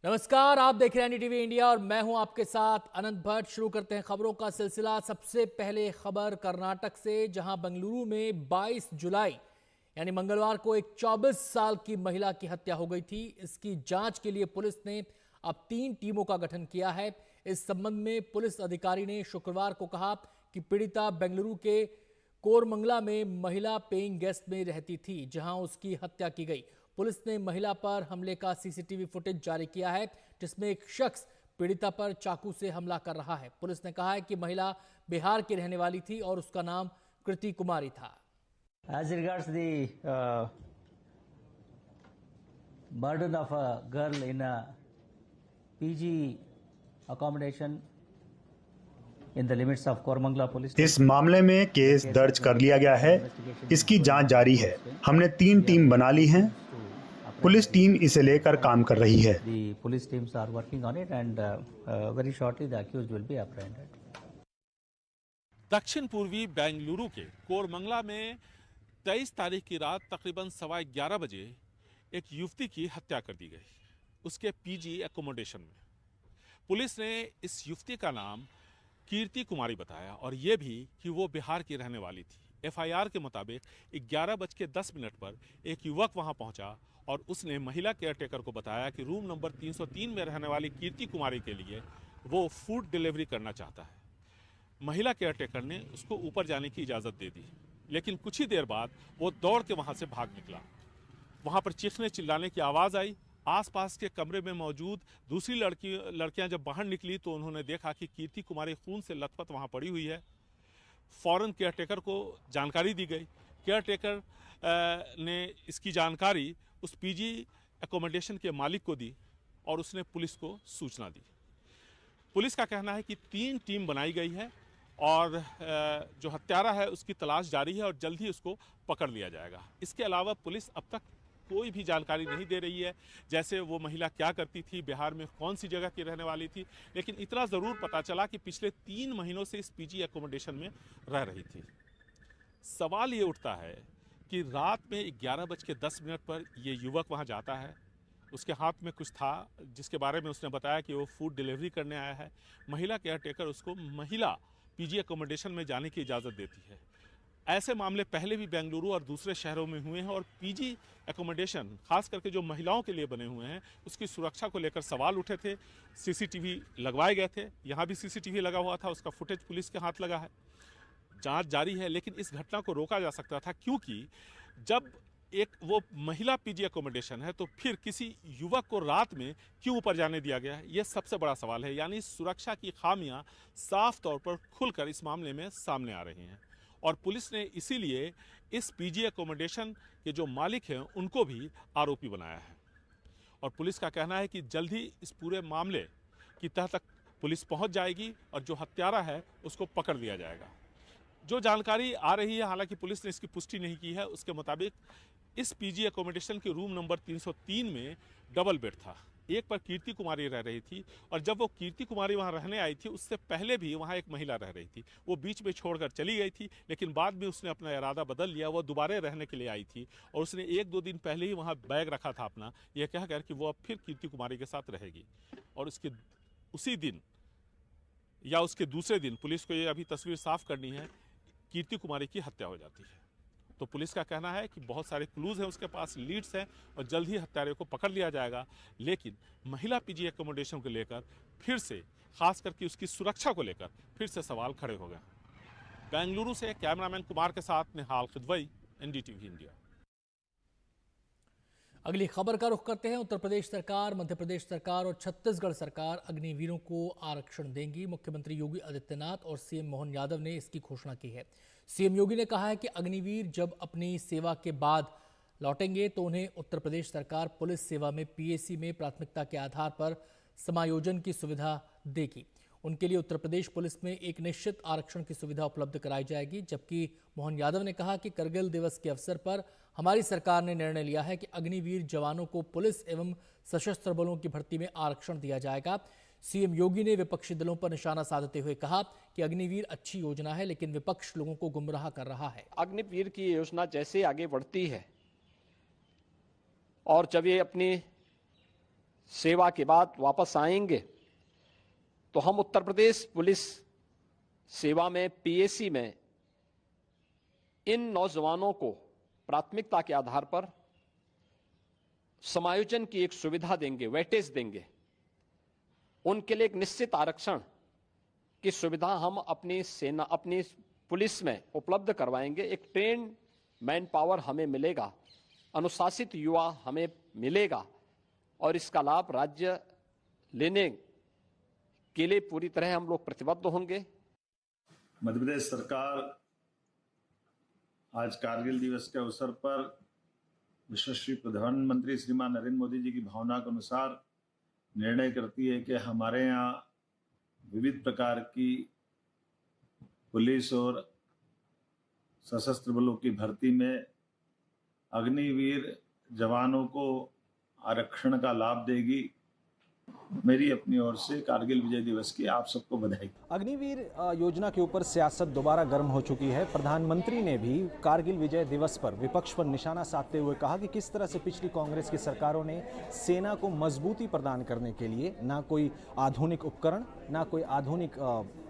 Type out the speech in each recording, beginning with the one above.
नमस्कार, आप देख रहे हैं एनडीटीवी इंडिया और मैं हूं आपके साथ अनंत भट्ट। शुरू करते हैं खबरों का सिलसिला। सबसे पहले खबर कर्नाटक से, जहां बेंगलुरु में 22 जुलाई यानी मंगलवार को एक 24 साल की महिला की हत्या हो गई थी। इसकी जांच के लिए पुलिस ने अब 3 टीमों का गठन किया है। इस संबंध में पुलिस अधिकारी ने शुक्रवार को कहा कि पीड़िता बेंगलुरु के कोरमंगला में महिला पेइंग गेस्ट में रहती थी, जहां उसकी हत्या की गई। पुलिस ने महिला पर हमले का सीसीटीवी फुटेज जारी किया है, जिसमें एक शख्स पीड़िता पर चाकू से हमला कर रहा है। पुलिस ने कहा है कि महिला बिहार की रहने वाली थी और उसका नाम कृति कुमारी था। As regards the murder of a girl in a PG accommodation in the limits of Koramangala police इस मामले में केस दर्ज कर लिया गया है। इसकी जांच जारी है। हमने 3 टीम बना ली हैं। पुलिस टीम इसे लेकर काम कर रही है। The police teams are working on it and very shortly the accused will be apprehended. दक्षिण पूर्वी बेंगलुरु के कोरमंगला में 23 तारीख की रात तकरीबन 11:15 बजे एक युवती की हत्या कर दी गई, उसके पीजी एकोमोडेशन में। पुलिस ने इस युवती का नाम कीर्ति कुमारी बताया और ये भी कि वो बिहार की रहने वाली थी। एफआईआर के मुताबिक 11:10 पर एक युवक वहां पहुंचा और उसने महिला केयरटेकर को बताया कि रूम नंबर 303 में रहने वाली कीर्ति कुमारी के लिए वो फूड डिलीवरी करना चाहता है। महिला केयरटेकर ने उसको ऊपर जाने की इजाज़त दे दी, लेकिन कुछ ही देर बाद वो दौड़ के वहां से भाग निकला। वहां पर चीखने चिल्लाने की आवाज़ आई। आसपास के कमरे में मौजूद दूसरी लड़कियां जब बाहर निकली तो उन्होंने देखा कि कीर्ति कुमारी खून से लथपथ वहां पड़ी हुई है। फौरन केयरटेकर को जानकारी दी गई। केयरटेकर ने इसकी जानकारी उस पीजी एकोमोडेशन के मालिक को दी और उसने पुलिस को सूचना दी। पुलिस का कहना है कि 3 टीम बनाई गई है और जो हत्यारा है उसकी तलाश जारी है और जल्द ही उसको पकड़ लिया जाएगा। इसके अलावा पुलिस अब तक कोई भी जानकारी नहीं दे रही है, जैसे वो महिला क्या करती थी, बिहार में कौन सी जगह की रहने वाली थी। लेकिन इतना ज़रूर पता चला कि पिछले 3 महीनों से इस पीजी एकोमोडेशन में रह रही थी। सवाल ये उठता है कि रात में 11:10 पर ये युवक वहाँ जाता है। उसके हाथ में कुछ था जिसके बारे में उसने बताया कि वो फूड डिलीवरी करने आया है। महिला केयरटेकर उसको महिला पीजी एकोमोडेशन में जाने की इजाज़त देती है। ऐसे मामले पहले भी बेंगलुरु और दूसरे शहरों में हुए हैं और पीजी एकोमोडेशन खास करके जो महिलाओं के लिए बने हुए हैं उसकी सुरक्षा को लेकर सवाल उठे थे। सीसीटीवी लगवाए गए थे, यहाँ भी सीसीटीवी लगा हुआ था, उसका फुटेज पुलिस के हाथ लगा है। जांच जारी है, लेकिन इस घटना को रोका जा सकता था, क्योंकि जब एक वो महिला पीजी एकोमोडेशन है तो फिर किसी युवक को रात में क्यों ऊपर जाने दिया गया है, यह सबसे बड़ा सवाल है। यानी सुरक्षा की खामियां साफ तौर पर खुलकर इस मामले में सामने आ रही हैं और पुलिस ने इसीलिए इस पीजी एकोमोडेशन के जो मालिक हैं उनको भी आरोपी बनाया है। और पुलिस का कहना है कि जल्द ही इस पूरे मामले की तह तक पुलिस पहुंच जाएगी और जो हत्यारा है उसको पकड़ लिया जाएगा। जो जानकारी आ रही है, हालांकि पुलिस ने इसकी पुष्टि नहीं की है, उसके मुताबिक इस पीजी एकोमोडेशन के रूम नंबर 303 में डबल बेड था। एक पर कीर्ति कुमारी रह रही थी और जब वो कीर्ति कुमारी वहाँ रहने आई थी उससे पहले भी वहाँ एक महिला रह रही थी। वो बीच में छोड़कर चली गई थी, लेकिन बाद में उसने अपना इरादा बदल लिया। वो दोबारा रहने के लिए आई थी और उसने 1-2 दिन पहले ही वहाँ बैग रखा था अपना, यह कहकर कि वो अब फिर कीर्ति कुमारी के साथ रहेगी। और उसके उसी दिन या उसके दूसरे दिन, पुलिस को ये अभी तस्वीर साफ करनी है, कीर्ति कुमारी की हत्या हो जाती है। तो पुलिस का कहना है कि बहुत सारे क्लूज हैं उसके पास, लीड्स हैं और जल्द ही हत्यारे को पकड़ लिया जाएगा। लेकिन महिला पीजी एकोमोडेशन को लेकर फिर से, खास करके उसकी सुरक्षा को लेकर फिर से सवाल खड़े हो गए। बेंगलुरु से कैमरामैन कुमार के साथ निहाल खिदवई, एनडीटीवी इंडिया। अगली खबर का रुख करते हैं। उत्तर प्रदेश सरकार, मध्य प्रदेश सरकार और छत्तीसगढ़ सरकार अग्निवीरों को आरक्षण देंगी। मुख्यमंत्री योगी आदित्यनाथ और सीएम मोहन यादव ने इसकी घोषणा की है। सीएम योगी ने कहा है कि अग्निवीर जब अपनी सेवा के बाद लौटेंगे तो उन्हें उत्तर प्रदेश सरकार पुलिस सेवा में पीएसी में प्राथमिकता के आधार पर समायोजन की सुविधा देगी। उनके लिए उत्तर प्रदेश पुलिस में एक निश्चित आरक्षण की सुविधा उपलब्ध कराई जाएगी। जबकि मोहन यादव ने कहा कि करगिल दिवस के अवसर पर हमारी सरकार ने निर्णय लिया है कि अग्निवीर जवानों को पुलिस एवं सशस्त्र बलों की भर्ती में आरक्षण दिया जाएगा। सीएम योगी ने विपक्षी दलों पर निशाना साधते हुए कहा कि अग्निवीर अच्छी योजना है, लेकिन विपक्ष लोगों को गुमराह कर रहा है। अग्निवीर की योजना जैसे आगे बढ़ती है और जब ये अपनी सेवा के बाद वापस आएंगे तो हम उत्तर प्रदेश पुलिस सेवा में पीएसी में इन नौजवानों को प्राथमिकता के आधार पर समायोजन की एक सुविधा देंगे, वेटेज देंगे। उनके लिए एक निश्चित आरक्षण की सुविधा हम अपनी पुलिस में उपलब्ध करवाएंगे। एक ट्रेन मैन पावर हमें मिलेगा, अनुशासित युवा हमें मिलेगा और इसका लाभ राज्य लेने के लिए पूरी तरह हम लोग प्रतिबद्ध होंगे। मध्य प्रदेश सरकार आज कारगिल दिवस के अवसर पर यशस्वी प्रधानमंत्री श्रीमान नरेंद्र मोदी जी की भावना के अनुसार निर्णय करती है कि हमारे यहाँ विविध प्रकार की पुलिस और सशस्त्र बलों की भर्ती में अग्निवीर जवानों को आरक्षण का लाभ देगी। मेरी अपनी ओर से कारगिल विजय दिवस की आप सबको बधाई। अग्निवीर योजना के ऊपर सियासत दोबारा गर्म हो चुकी है। प्रधानमंत्री ने भी कारगिल विजय दिवस पर विपक्ष पर निशाना साधते हुए कहा कि किस तरह से पिछली कांग्रेस की सरकारों ने सेना को मजबूती प्रदान करने के लिए ना कोई आधुनिक उपकरण, ना कोई आधुनिक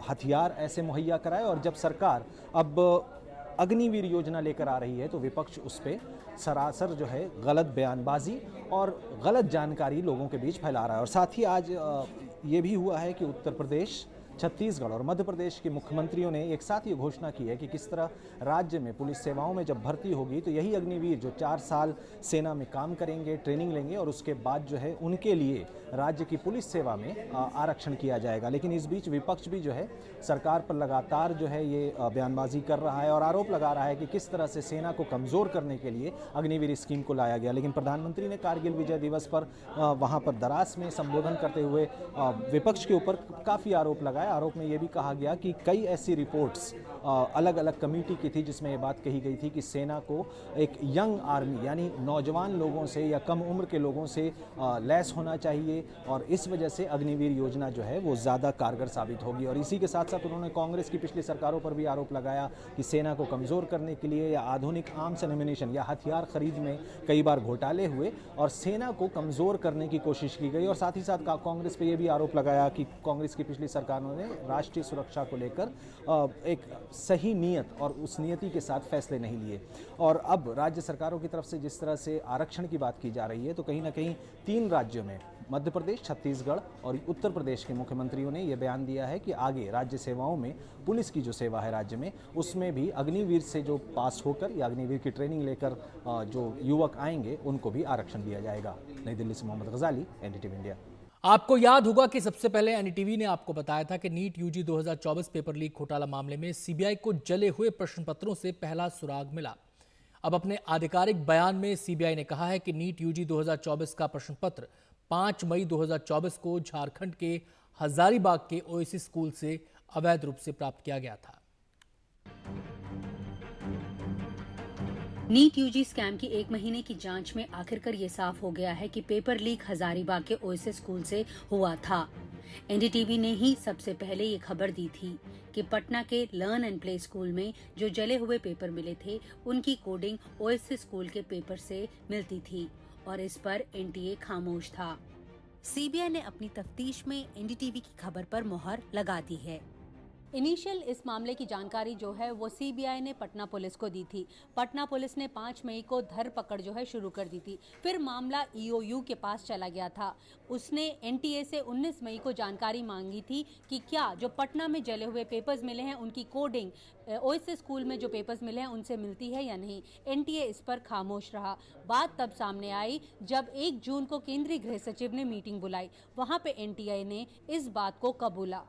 हथियार ऐसे मुहैया कराए, और जब सरकार अब अग्निवीर योजना लेकर आ रही है तो विपक्ष उस पर सरासर जो है गलत बयानबाजी और गलत जानकारी लोगों के बीच फैला रहा है। और साथ ही आज ये भी हुआ है कि उत्तर प्रदेश, छत्तीसगढ़ और मध्य प्रदेश के मुख्यमंत्रियों ने एक साथ ये घोषणा की है कि किस तरह राज्य में पुलिस सेवाओं में जब भर्ती होगी तो यही अग्निवीर जो 4 साल सेना में काम करेंगे, ट्रेनिंग लेंगे और उसके बाद जो है उनके लिए राज्य की पुलिस सेवा में आरक्षण किया जाएगा। लेकिन इस बीच विपक्ष भी जो है सरकार पर लगातार जो है ये बयानबाजी कर रहा है और आरोप लगा रहा है कि किस तरह से सेना को कमज़ोर करने के लिए अग्निवीर स्कीम को लाया गया। लेकिन प्रधानमंत्री ने कारगिल विजय दिवस पर वहाँ पर दरास में संबोधन करते हुए विपक्ष के ऊपर काफ़ी आरोप लगाए। आरोप में ये भी कहा गया कि कई ऐसी रिपोर्ट्स अलग अलग कमेटी की थी जिसमें ये बात कही गई थी कि सेना को एक यंग आर्मी यानी नौजवान लोगों से या कम उम्र के लोगों से लैस होना चाहिए और इस वजह से अग्निवीर योजना जो है वो ज़्यादा कारगर साबित होगी। और इसी के साथ साथ उन्होंने कांग्रेस की पिछली सरकारों पर भी आरोप लगाया कि सेना को कमज़ोर करने के लिए या आधुनिक आर्म्स एंड एम्यूनिशन या हथियार खरीद में कई बार घोटाले हुए और सेना को कमज़ोर करने की कोशिश की गई। और साथ ही साथ कांग्रेस पर यह भी आरोप लगाया कि कांग्रेस की पिछली सरकारों ने राष्ट्रीय सुरक्षा को लेकर एक सही नीयत और उस नियति के साथ फैसले नहीं लिए। और अब राज्य सरकारों की तरफ से जिस तरह से आरक्षण की बात की जा रही है तो कहीं ना कहीं 3 राज्यों में मध्य प्रदेश, छत्तीसगढ़ और उत्तर प्रदेश के मुख्यमंत्रियों ने यह बयान दिया है कि आगे राज्य सेवाओं में पुलिस की जो सेवा है राज्य में उसमें भी अग्निवीर से जो पास होकर या अग्निवीर की ट्रेनिंग लेकर जो युवक आएंगे उनको भी आरक्षण दिया जाएगा। नई दिल्ली से मोहम्मद गजाली, एनडीटीवी इंडिया। आपको याद होगा कि सबसे पहले एनडीटीवी ने आपको बताया था कि नीट यूजी 2024 पेपर लीक घोटाला मामले में सीबीआई को जले हुए प्रश्न पत्रों से पहला सुराग मिला। अब अपने आधिकारिक बयान में सीबीआई ने कहा है कि नीट यूजी 2024 का प्रश्न पत्र 5 मई 2024 को झारखंड के हजारीबाग के ओएसिस स्कूल से अवैध रूप से प्राप्त किया गया था। नीट यूजी स्कैम की 1 महीने की जांच में आखिरकार ये साफ हो गया है कि पेपर लीक हजारीबाग के ओएसिस स्कूल से हुआ था। एनडीटीवी ने ही सबसे पहले ये खबर दी थी कि पटना के लर्न एंड प्ले स्कूल में जो जले हुए पेपर मिले थे उनकी कोडिंग ओएसिस स्कूल के पेपर से मिलती थी और इस पर एनटीए खामोश था। सीबीआई ने अपनी तफ्तीश में एनडीटीवी की खबर पर मुहर लगा दी है। इनिशियल इस मामले की जानकारी जो है वो सीबीआई ने पटना पुलिस को दी थी। पटना पुलिस ने 5 मई को धरपकड़ जो है शुरू कर दी थी। फिर मामला ईओयू के पास चला गया था। उसने एनटीए से 19 मई को जानकारी मांगी थी कि क्या जो पटना में जले हुए पेपर्स मिले हैं उनकी कोडिंग ओएसिस स्कूल में जो पेपर्स मिले हैं उनसे मिलती है या नहीं। एनटीए इस पर खामोश रहा। बात तब सामने आई जब 1 जून को केंद्रीय गृह सचिव ने मीटिंग बुलाई। वहां पे एनटीए ने इस बात को कबूला।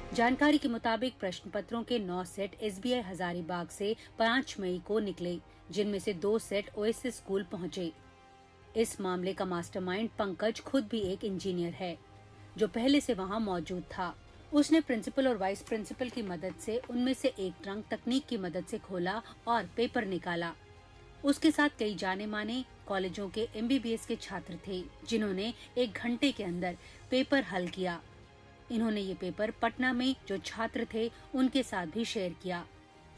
जानकारी के मुताबिक प्रश्न पत्रों के 9 सेट एसबीआई हजारीबाग से 5 मई को निकले, जिनमें से 2 सेट ओएसिस स्कूल पहुंचे। इस मामले का मास्टरमाइंड पंकज खुद भी एक इंजीनियर है जो पहले से वहां मौजूद था। उसने प्रिंसिपल और वाइस प्रिंसिपल की मदद से उनमें से एक ट्रंक तकनीक की मदद से खोला और पेपर निकाला। उसके साथ कई जाने माने कॉलेजों के एमबीबीएस के छात्र थे जिन्होंने 1 घंटे के अंदर पेपर हल किया। इन्होंने ये पेपर पटना में जो छात्र थे उनके साथ भी शेयर किया।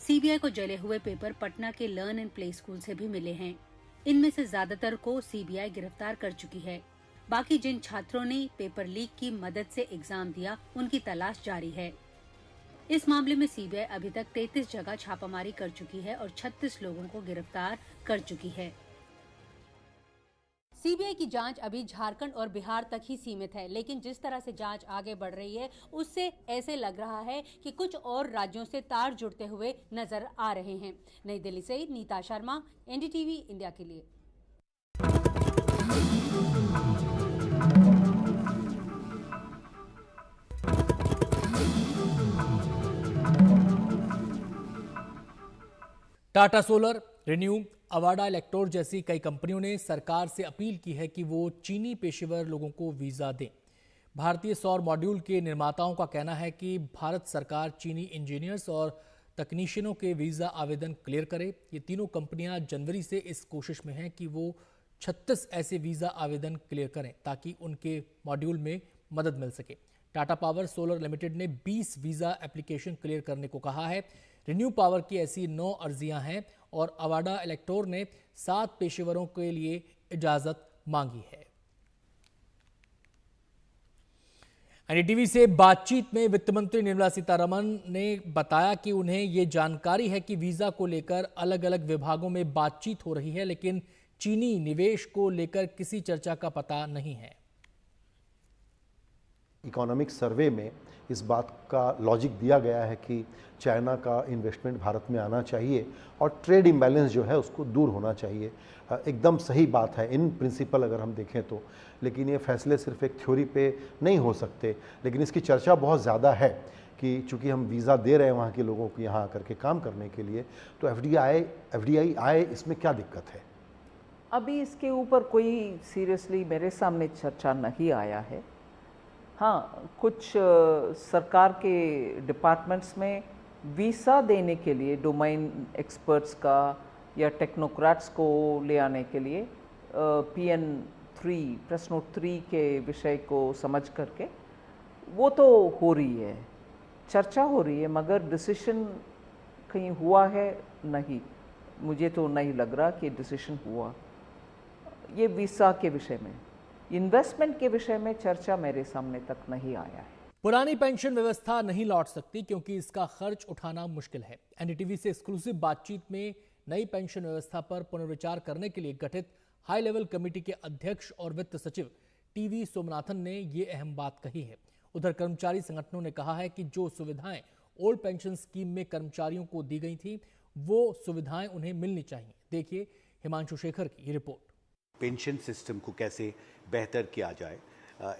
सीबीआई को जले हुए पेपर पटना के लर्न एंड प्ले स्कूल से भी मिले हैं। इनमें से ज्यादातर को सीबीआई गिरफ्तार कर चुकी है। बाकी जिन छात्रों ने पेपर लीक की मदद से एग्जाम दिया, उनकी तलाश जारी है। इस मामले में सीबीआई अभी तक 33 जगह छापामारी कर चुकी है और 36 लोगों को गिरफ्तार कर चुकी है। सीबीआई की जांच अभी झारखंड और बिहार तक ही सीमित है, लेकिन जिस तरह से जांच आगे बढ़ रही है उससे ऐसे लग रहा है कि कुछ और राज्यों से तार जुड़ते हुए नजर आ रहे हैं। नई दिल्ली से नीता शर्मा, एनडीटीवी इंडिया के लिए। Tata solar, renew, Avaada electrode जैसी कई कंपनियों ने सरकार से अपील की है कि वो चीनी पेशेवर लोगों को वीजा दें। भारतीय सौर मॉड्यूल के निर्माताओं का कहना है कि भारत सरकार चीनी इंजीनियर्स और तकनीशियनों के वीजा आवेदन क्लियर करे। ये तीनों कंपनियां जनवरी से इस कोशिश में हैं कि वो 36 ऐसे वीजा आवेदन क्लियर करें ताकि उनके मॉड्यूल में मदद मिल सके। टाटा पावर सोलर लिमिटेड ने 20 वीजा एप्लीकेशन क्लियर करने को कहा है। रिन्यू पावर की ऐसी 9 अर्जियां हैं और अवाडा इलेक्ट्रोड ने 7 पेशेवरों के लिए इजाजत मांगी है। एनडीटीवी से बातचीत में वित्त मंत्री निर्मला सीतारमण ने बताया कि उन्हें ये जानकारी है कि वीजा को लेकर अलग अलग विभागों में बातचीत हो रही है, लेकिन चीनी निवेश को लेकर किसी चर्चा का पता नहीं है। इकोनॉमिक सर्वे में इस बात का लॉजिक दिया गया है कि चाइना का इन्वेस्टमेंट भारत में आना चाहिए और ट्रेड इम्बैलेंस जो है उसको दूर होना चाहिए। एकदम सही बात है इन प्रिंसिपल अगर हम देखें तो, लेकिन ये फैसले सिर्फ एक थ्योरी पे नहीं हो सकते। लेकिन इसकी चर्चा बहुत ज़्यादा है कि चूँकि हम वीज़ा दे रहे हैं वहाँ के लोगों को यहाँ आकर के काम करने के लिए, तो एफडीआई आए, इसमें क्या दिक्कत है? अभी इसके ऊपर कोई सीरियसली मेरे सामने चर्चा नहीं आया है। हाँ, कुछ सरकार के डिपार्टमेंट्स में वीज़ा देने के लिए डोमेन एक्सपर्ट्स का या टेक्नोक्रेट्स को ले आने के लिए PN3 प्रश्न 3 के विषय को समझ करके वो तो हो रही है, चर्चा हो रही है, मगर डिसीजन कहीं हुआ है नहीं। मुझे तो नहीं लग रहा कि डिसीजन हुआ। ये वीज़ा के विषय में, इन्वेस्टमेंट के विषय में चर्चा मेरे सामने तक नहीं आया है। पुरानी पेंशन व्यवस्था नहीं लौट सकती क्योंकि इसका खर्च उठाना मुश्किल है। एनडीटीवी से एक्सक्लूसिव बातचीत में नई पेंशन व्यवस्था पर पुनर्विचार करने के लिए गठित हाई लेवल कमेटी के अध्यक्ष और वित्त सचिव टीवी सोमनाथन ने ये अहम बात कही है। उधर कर्मचारी संगठनों ने कहा है कि जो सुविधाएं ओल्ड पेंशन स्कीम में कर्मचारियों को दी गई थी वो सुविधाएं उन्हें मिलनी चाहिए। देखिए हिमांशु शेखर की ये रिपोर्ट। पेंशन सिस्टम को कैसे बेहतर किया जाए।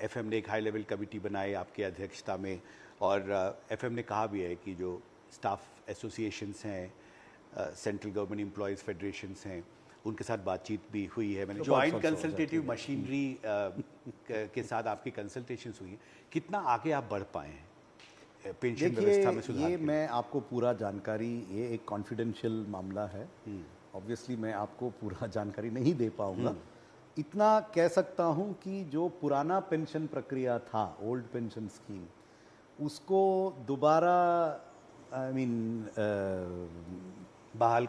एफएम ने एक हाई लेवल कमेटी बनाई आपकी अध्यक्षता में, और एफएम ने कहा भी है कि जो स्टाफ एसोसिएशंस हैं, सेंट्रल गवर्नमेंट एम्प्लॉयज़ फेडरेशंस हैं, उनके साथ बातचीत भी हुई है। मैंने ज्वाइंट कंसल्टेटिव मशीनरी के साथ आपकी कंसल्टेशंस हुई है। कितना आगे आप बढ़ पाए हैं पेंशन व्यवस्था में सुधार? ये मैं आपको पूरा जानकारी, ये एक कॉन्फिडेंशियल मामला है, ऑब्वियसली मैं आपको पूरा जानकारी नहीं दे पाऊंगा। इतना कह सकता हूं कि जो पुराना पेंशन प्रक्रिया था, ओल्ड पेंशन स्कीम, उसको दोबारा बहाल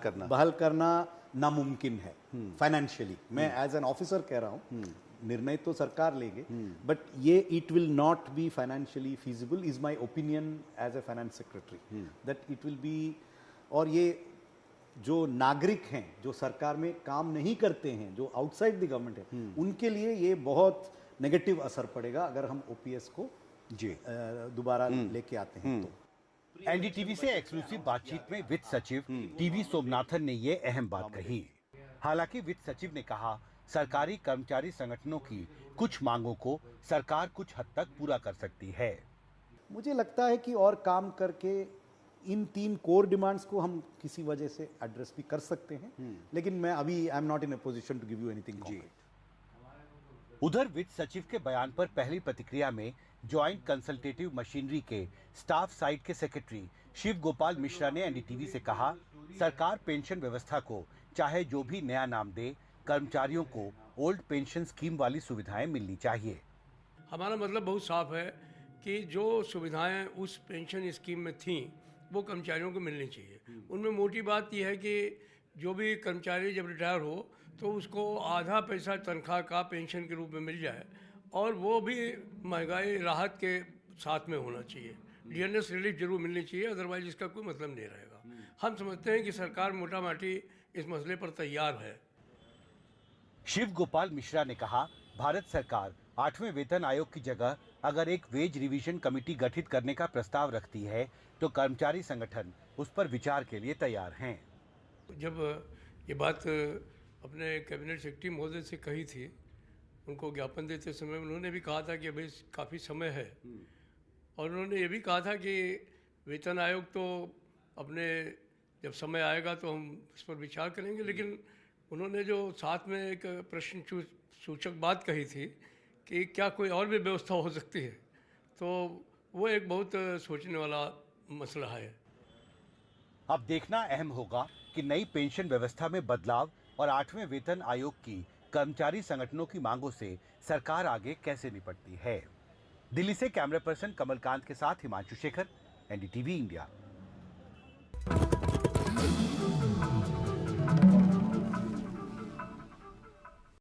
करना नामुमकिन है फाइनेंशियली। मैं एज एन ऑफिसर कह रहा हूं, निर्णय तो सरकार लेंगे, बट ये it will not be financially feasible is my opinion as a finance secretary, that it will be. और ये जो नागरिक हैं, जो सरकार में काम नहीं करते हैं, जो आउटसाइड द गवर्नमेंट है, उनके लिए ये बहुत नेगेटिव असर पड़ेगा अगर हम ओपीएस को दोबारा लेके आते हैं तो। एनडीटीवी से एक्सक्लूसिव बातचीत में वित्त सचिव टीवी सोमनाथन ने ये अहम बात कही। हालांकि वित्त सचिव ने कहा सरकारी कर्मचारी संगठनों की कुछ मांगों को सरकार कुछ हद तक पूरा कर सकती है। मुझे लगता है कि और काम करके इन 3 कोर डिमांड्स को हम किसी वजह से एड्रेस भी कर सकते हैं, लेकिन मैं अभी I am not in a position to give you anything concrete. उधर वित्त सचिव के बयान पर पहली प्रतिक्रिया में ज्वाइंट कंसल्टेटिव मशीनरी के स्टाफ साइड के सेक्रेटरी शिव गोपाल मिश्रा ने एनडीटीवी से कहा, सरकार पेंशन व्यवस्था को चाहे जो भी नया नाम दे, कर्मचारियों को ओल्ड पेंशन स्कीम वाली सुविधाएं मिलनी चाहिए। हमारा मतलब बहुत साफ है कि जो सुविधाएं उस पेंशन स्कीम में थीं वो कर्मचारियों को मिलनी चाहिए। उनमें मोटी बात यह है कि जो भी कर्मचारी जब रिटायर हो तो उसको आधा पैसा तनख्वाह का पेंशन के रूप में मिल जाए और वो भी महंगाई राहत के साथ में होना चाहिए। डीएनएस रिलीफ जरूर मिलनी चाहिए, अदरवाइज इसका कोई मतलब नहीं रहेगा। हम समझते हैं कि सरकार मोटा माटी इस मसले पर तैयार है। शिव गोपाल मिश्रा ने कहा, भारत सरकार 8वें वेतन आयोग की जगह अगर एक वेज रिवीजन कमेटी गठित करने का प्रस्ताव रखती है तो कर्मचारी संगठन उस पर विचार के लिए तैयार हैं। जब ये बात अपने कैबिनेट सेक्रेटरी महोदय से कही थी, उनको ज्ञापन देते समय उन्होंने भी कहा था कि अभी काफ़ी समय है, और उन्होंने ये भी कहा था कि वेतन आयोग तो अपने जब समय आएगा तो हम इस पर विचार करेंगे। लेकिन उन्होंने जो साथ में एक प्रश्न सूचक बात कही थी कि क्या कोई और भी व्यवस्था हो सकती है, तो वो एक बहुत सोचने वाला मसला है। अब देखना अहम होगा कि नई पेंशन व्यवस्था में बदलाव और 8वें वेतन आयोग की कर्मचारी संगठनों की मांगों से सरकार आगे कैसे निपटती है। दिल्ली से कैमरा पर्सन कमलकांत के साथ हिमांशु शेखर, एनडीटीवी इंडिया।